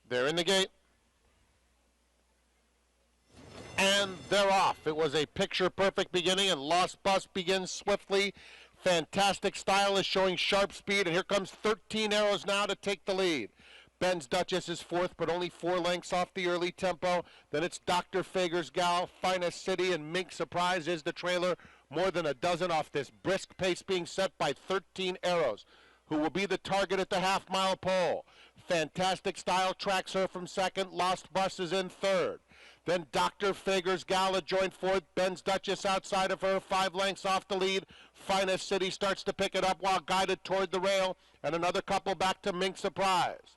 They're in the gate. And they're off. It was a picture-perfect beginning, and Lost Bus begins swiftly. Fantastic Style is showing sharp speed, and here comes 13 Arrows now to take the lead. Ben's Duchess is fourth, but only 4 lengths off the early tempo. Then it's Dr. Fager's Gal, Finest City, and Mink Surprise is the trailer. More than a dozen off this brisk pace being set by 13 Arrows, who will be the target at the half-mile pole. Fantastic Style tracks her from second. Lost Bus is in third. Then Dr. Fager's Gala joined fourth. Ben's Duchess outside of her, 5 lengths off the lead. Finest City starts to pick it up while guided toward the rail, and another couple back to Mink Surprise.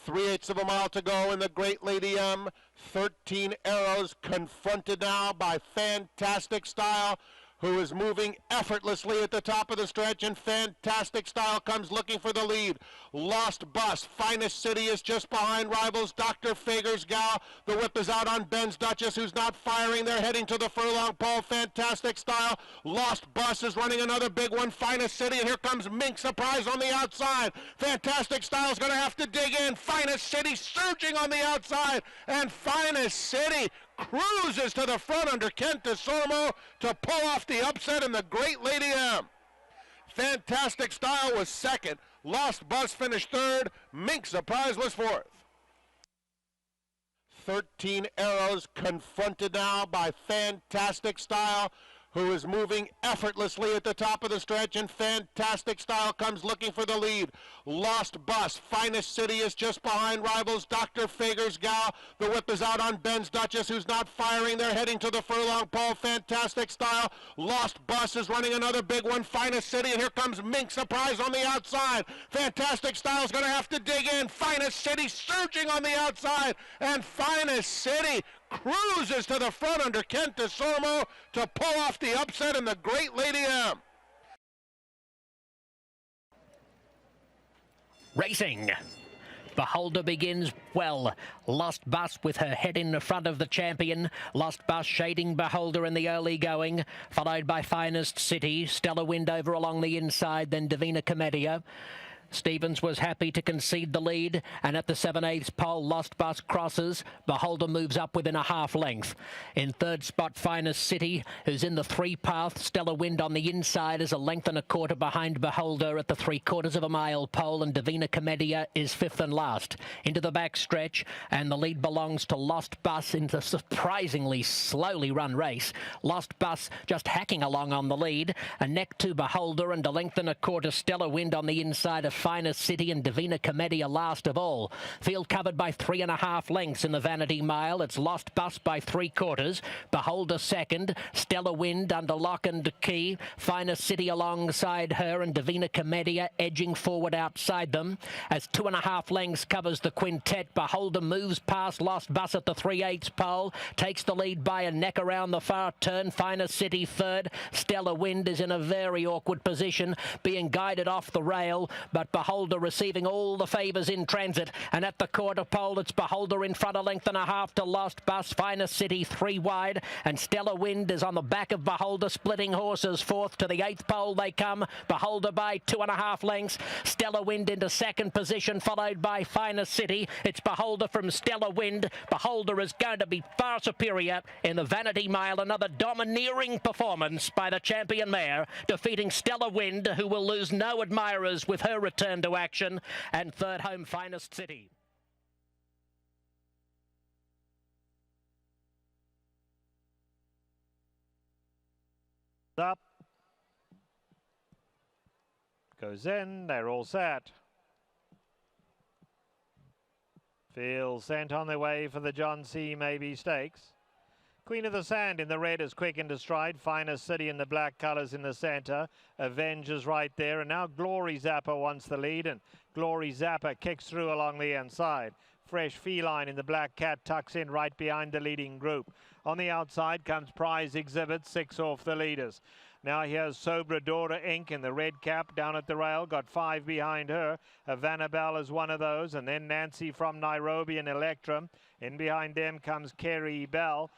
3/8 of a mile to go in the Great Lady M. 13 Arrows confronted now by Fantastic Style, who is moving effortlessly at the top of the stretch, and Fantastic Style comes looking for the lead. Lost Bus, Finest City is just behind rivals. Dr. Fager's Gal, the whip is out on Ben's Duchess, who's not firing. They're heading to the furlong pole. Fantastic Style. Lost Bus is running another big one. Finest City, and here comes Mink Surprise on the outside. Fantastic Style's going to have to dig in. Finest City surging on the outside, and Finest City cruises to the front under Kent DeSormo to pull off the upset in the Great Lady M. Fantastic Style was second. Lost Bus finished third. Mink Surprise was fourth. 13 Arrows confronted now by Fantastic Style, who is moving effortlessly at the top of the stretch, and Fantastic Style comes looking for the lead. Lost Bus, Finest City is just behind rivals. Dr. Fager's Gal, the whip is out on Ben's Duchess, who's not firing. They're heading to the furlong pole. Fantastic Style. Lost Bus is running another big one. Finest City, and here comes Mink Surprise on the outside. Fantastic Style's going to have to dig in. Finest City surging on the outside, and Finest City cruises to the front under Kent DeSormo to pull off the upset in the Great Lady M. Racing. Beholder begins well. Lost Bus with her head in the front of the champion. Lost Bus shading Beholder in the early going, followed by Finest City. Stellar Wind over along the inside, then Divina Commedia. Stevens was happy to concede the lead, and at the 7/8 pole, Lost Bus crosses. Beholder moves up within a half length. In third spot, Finest City, who's in the 3 path. Stellar Wind on the inside is a length and a quarter behind Beholder at the 3/4 of a mile pole, and Divina Commedia is 5th and last. Into the back stretch, and the lead belongs to Lost Bus in a surprisingly slowly run race. Lost Bus just hacking along on the lead, a neck to Beholder, and a length and a quarter Stellar Wind on the inside of Finest City, and Divina Commedia last of all. Field covered by 3.5 lengths in the Vanity Mile. It's Lost Bus by 3/4. Beholder second. Stellar Wind under lock and key. Finest City alongside her, and Divina Commedia edging forward outside them. As 2.5 lengths covers the quintet, Beholder moves past Lost Bus at the 3/8 pole. Takes the lead by a neck around the far turn. Finest City third. Stellar Wind is in a very awkward position, being guided off the rail, but Beholder receiving all the favours in transit, and at the quarter pole it's Beholder in front, a length and a half to Lost Bus. Finest City 3 wide, and Stellar Wind is on the back of Beholder, splitting horses. Fourth to the 8th pole they come. Beholder by 2.5 lengths. Stellar Wind into second position, followed by Finest City. It's Beholder from Stellar Wind. Beholder is going to be far superior in the Vanity Mile. Another domineering performance by the champion mare, defeating Stellar Wind, who will lose no admirers with her return to action, and third home Finest City. Up. Goes in, they're all set. Field sent on their way for the John C Mabee Stakes. Queen of the Sand in the red is quick into stride. Finest City in the black colours in the centre. Avenge is right there. And now Glory Zapper wants the lead. And Glory Zapper kicks through along the inside. Fresh Feline in the black cat tucks in right behind the leading group. On the outside comes Prize Exhibit, 6 off the leaders. Now here's Sobradora Inc. in the red cap down at the rail, got 5 behind her. Havana Bell is one of those, and then Nancy from Nairobi and Electrum. In behind them comes Kerry Bell.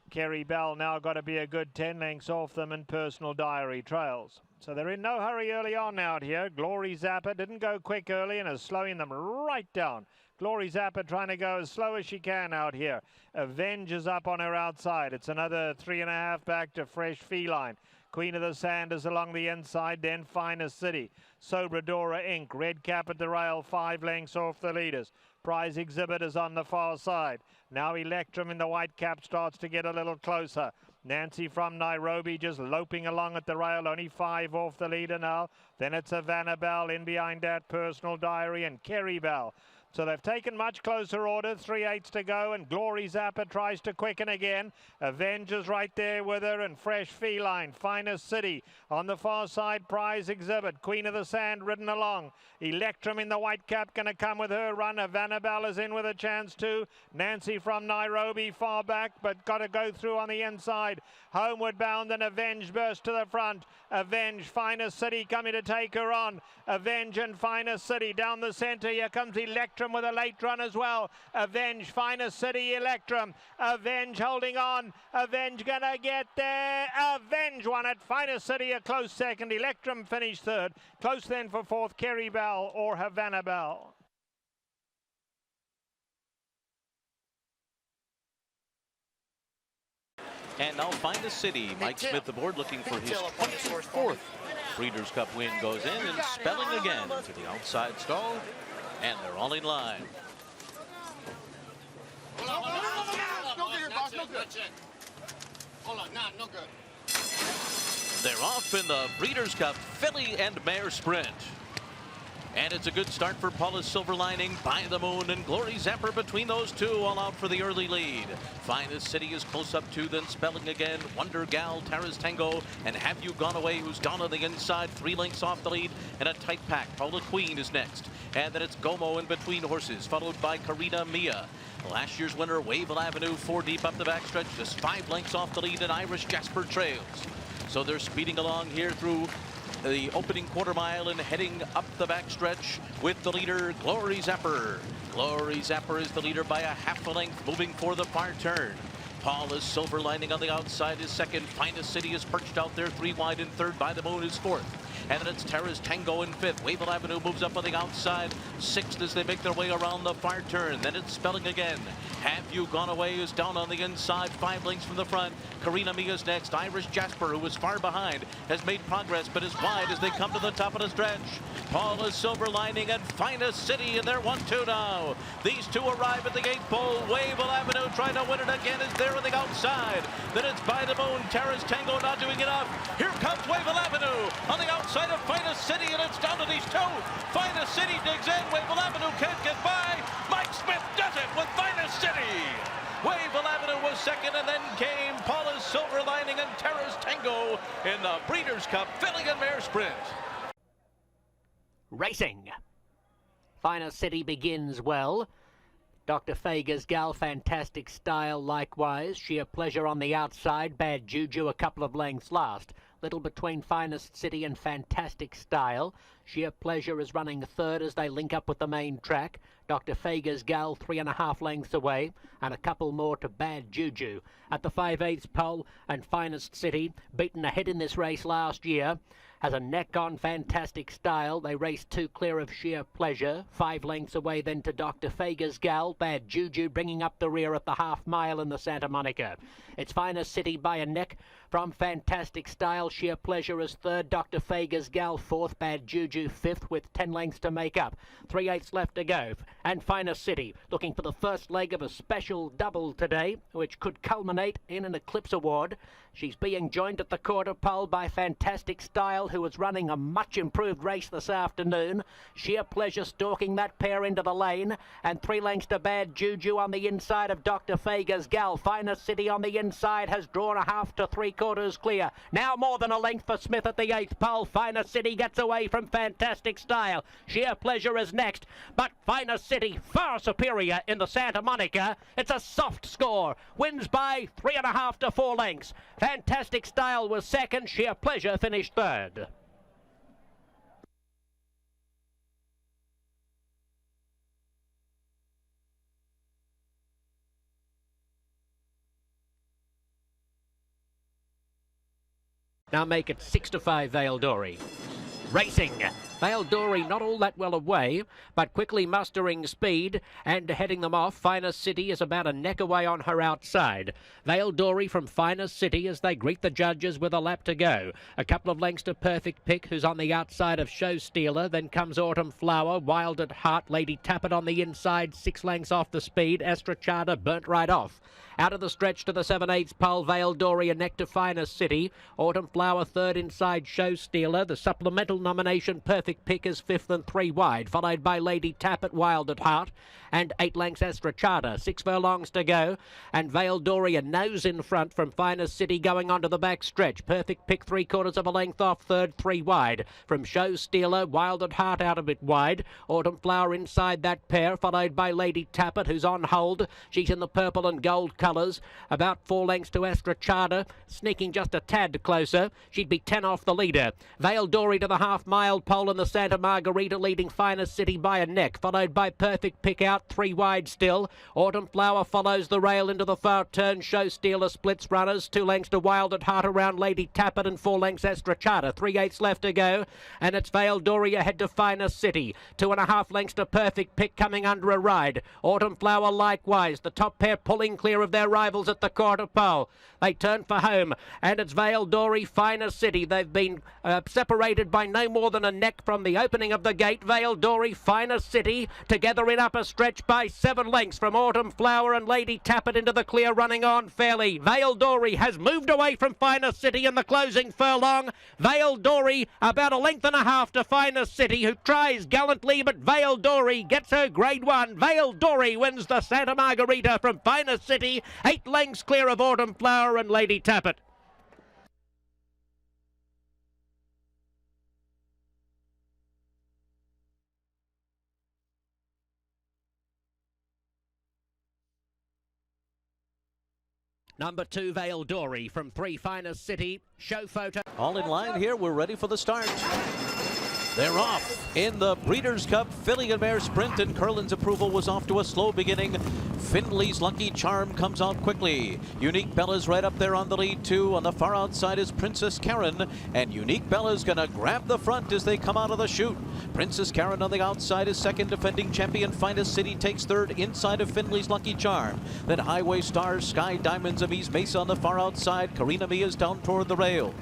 Kerry Bell now got to be a good 10 lengths off them, and Personal Diary trails. So they're in no hurry early on out here. Glory Zapper didn't go quick early and is slowing them right down. Glory Zappa trying to go as slow as she can out here. Avenge is up on her outside. It's another 3.5 back to Fresh Feline. Queen of the Sand is along the inside, then Finest City. Sobradora Inc. Red Cap at the rail, 5 lengths off the leaders. Prize Exhibit is on the far side. Now Electrum in the white cap starts to get a little closer. Nancy from Nairobi just loping along at the rail, only 5 off the leader now. Then it's Havana Bell in behind that, Personal Diary and Kerry Bell. So they've taken much closer order, 3/8 to go, and Glory Zappa tries to quicken again. Avengers right there with her, and Fresh Feline, Finest City. On the far side, Prize Exhibit, Queen of the Sand ridden along. Electrum in the white cap going to come with her run. Havana Bell is in with a chance too. Nancy from Nairobi far back, but got to go through on the inside. Homeward bound, and Avenge burst to the front. Avenge, Finest City coming to take her on. Avenge and Finest City down the centre. Here comes Electrum with a late run as well. Avenge, Finest City, Electrum. Avenge holding on. Avenge gonna get there. Avenge won it. Finest City a close second. Electrum finished third. Close then for fourth, Kerry Bell or Havana Bell. And now Finest City. Mike Smith aboard looking for his 24th Breeders' Cup win. Goes in and spelling again to the outside stall. And they're all in line. They're off in the Breeders' Cup Filly and Mare Sprint. And it's a good start for Paula's Silver Lining, By the Moon, and Glory Zapper between those two, all out for the early lead. Finest City is close up to, then spelling again. Wonder Gal, Tara's Tango, and Have You Gone Away, who's down on the inside, 3 lengths off the lead, and a tight pack. Paula Queen is next. And then it's Gomo in between horses, followed by Karina Mia. Last year's winner, Wavell Avenue, 4 deep up the backstretch, just 5 lengths off the lead, and Irish Jasper trails. So they're speeding along here through the opening quarter mile and heading up the backstretch with the leader, Glory Zapper. Glory Zapper is the leader by a half a length, moving for the far turn. Paula's Silver Lining on the outside is second. Finest City is perched out there, 3 wide, and third. By the Moon is fourth. And then it's Tara's Tango in fifth. Wavell Avenue moves up on the outside, sixth as they make their way around the far turn. Then it's spelling again. Have You Gone Away is down on the inside, 5 lengths from the front. Karina Mia's next. Irish Jasper, who was far behind, has made progress but is wide as they come to the top of the stretch. Paula's Silver Lining and Finest City, and they're 1-2 now. These two arrive at the 8th pole. Wavell Avenue trying to win it again is there on the outside. Then it's By the Moon. Tara's Tango not doing enough. Here comes Wavell Avenue on the outside of Finest City, and it's down to these two. Finest City digs in. Wavell Avenue can't get by. Mike Smith does it with Finest City. Wavell Avenue was second, and then came Paula's Silver Lining and Tara's Tango in the Breeders' Cup Filly and Mare Sprint. Racing. Finest City begins well. Dr. Fager's Gal, Fantastic Style likewise. Sheer Pleasure on the outside. Bad Juju a couple of lengths last. Little between Finest City and Fantastic Style. Sheer Pleasure is running third as they link up with the main track. Dr. Fager's Gal 3.5 lengths away, and a couple more to Bad Juju. At the 5/8 pole, and Finest City, beaten ahead in this race last year, has a neck on Fantastic Style. They race 2 clear of Sheer Pleasure. 5 lengths away then to Dr. Fager's Gal. Bad Juju bringing up the rear at the half mile in the Santa Monica. It's Finest City by a neck from Fantastic Style. Sheer Pleasure is third. Dr. Fager's Gal fourth. Bad Juju fifth with 10 lengths to make up. 3/8 left to go. And Finest City looking for the first leg of a special double today, which could culminate in an Eclipse Award. She's being joined at the quarter pole by Fantastic Style, who is running a much improved race this afternoon. Sheer Pleasure stalking that pair into the lane, and 3 lengths to Bad Juju on the inside of Dr. Fager's Gal. Finest City on the inside has drawn a half to 3/4 clear. Now more than a length for Smith at the 8th pole. Finest City gets away from Fantastic Style. Sheer Pleasure is next, but Finest City far superior in the Santa Monica. It's a soft score. Wins by 3.5 to 4 lengths. Fantastic Style was second. Sheer Pleasure finished third. Now make it 6-5 Vale Dory. Racing. Vale Dory not all that well away, but quickly mustering speed and heading them off. Finest City is about a neck away on her outside. Vale Dory from Finest City as they greet the judges with a lap to go. A couple of lengths to Perfect Pick, who's on the outside of Show Stealer. Then comes Autumn Flower, Wild at Heart, Lady Tappet on the inside, 6 lengths off the speed. Astra Charter burnt right off. Out of the stretch to the 7/8 pole, Vale Dory a neck to Finest City. Autumn Flower third inside Show Stealer. The supplemental nomination Perfect Pick is 5th and 3 wide, followed by Lady Tappet, Wild at Heart, and 8 lengths Astra Charter. 6 furlongs to go, and Vale Dory a nose in front from Finest City going onto the back stretch. Perfect Pick 3/4 of a length off third, 3 wide. From Show Stealer, Wild at Heart out a bit wide. Autumn Flower inside that pair, followed by Lady Tappet, who's on hold. She's in the purple and gold colours. About 4 lengths to Astra Charter, sneaking just a tad closer. She'd be 10 off the leader. Vale Dory to the half-mile pole and the Santa Margarita leading Finest City by a neck, followed by Perfect Pick out 3 wide still. Autumn Flower follows the rail into the far turn. Show Stealer splits runners. 2 lengths to Wild at Heart around Lady Tappet and 4 lengths Astra Charter. 3/8 left to go, and it's Vale Dory ahead to Finest City. 2.5 lengths to Perfect Pick coming under a ride. Autumn Flower likewise. The top pair pulling clear of their rivals at the quarter pole. They turn for home, and it's Vale Dory, Finest City. They've been separated by no more than a neck from the opening of the gate. Vale Dory, Finest City, together in upper stretch by 7 lengths from Autumn Flower and Lady Tappet into the clear, running on fairly. Vale Dory has moved away from Finest City in the closing furlong. Vale Dory about a length and a half to Finest City, who tries gallantly, but Vale Dory gets her grade 1. Vale Dory wins the Santa Margarita from Finest City, 8 lengths clear of Autumn Flower and Lady Tappet. Number 2, Vale Dory from 3, Finest City. Show photo. All in line here. We're ready for the start. They're off in the Breeders' Cup Filly and Mare Sprint, and Curlin's approval was off to a slow beginning. Findley's Lucky Charm comes out quickly. Unique Bella's right up there on the lead too. On the far outside is Princess Karen, and Unique Bella's gonna grab the front as they come out of the chute. Princess Karen on the outside is second. Defending champion Finest City takes third inside of Findley's Lucky Charm. Then Highway Stars, Sky Diamonds, Mabee Mesa on the far outside. Karina Mia's down toward the rail.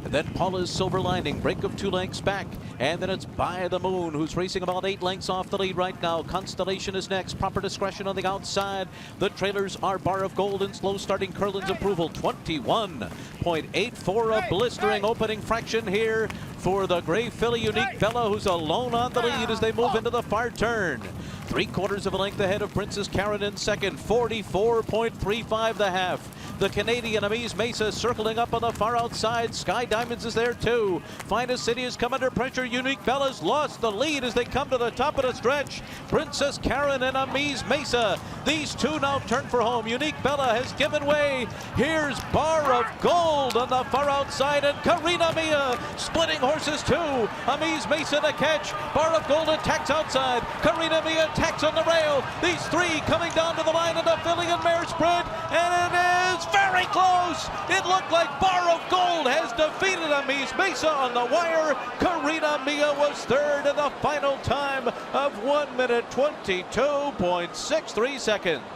And then Paula's Silver Lining, break of 2 lengths back. And then it's By the Moon, who's racing about 8 lengths off the lead right now. Constellation is next. Proper Discretion on the outside. The trailers are Bar of Gold and slow starting Curlin's approval. 21.84, a blistering opening fraction here for the Grey Filly Unique Bella, who's alone on the lead as they move into the far turn. 3/4 of a length ahead of Princess Karen in second. 44.35 the half. The Canadian Mabee Mesa circling up on the far outside. Sky Diamonds is there too. Finest City has come under pressure. Unique Bella's lost the lead as they come to the top of the stretch. Princess Karen and Mabee Mesa. These two now turn for home. Unique Bella has given way. Here's Bar of Gold on the far outside, and Karina Mia splitting horses too. Mabee Mesa to catch. Bar of Gold attacks outside. Karina Mia attacks on the rail. These three coming down to the line of the Filly and Mare Sprint, and it is very close. It looked like Bar of Gold has defeated Mabee Mesa on the wire. Karina Mia was third in the final time of 1 minute 22.63 seconds.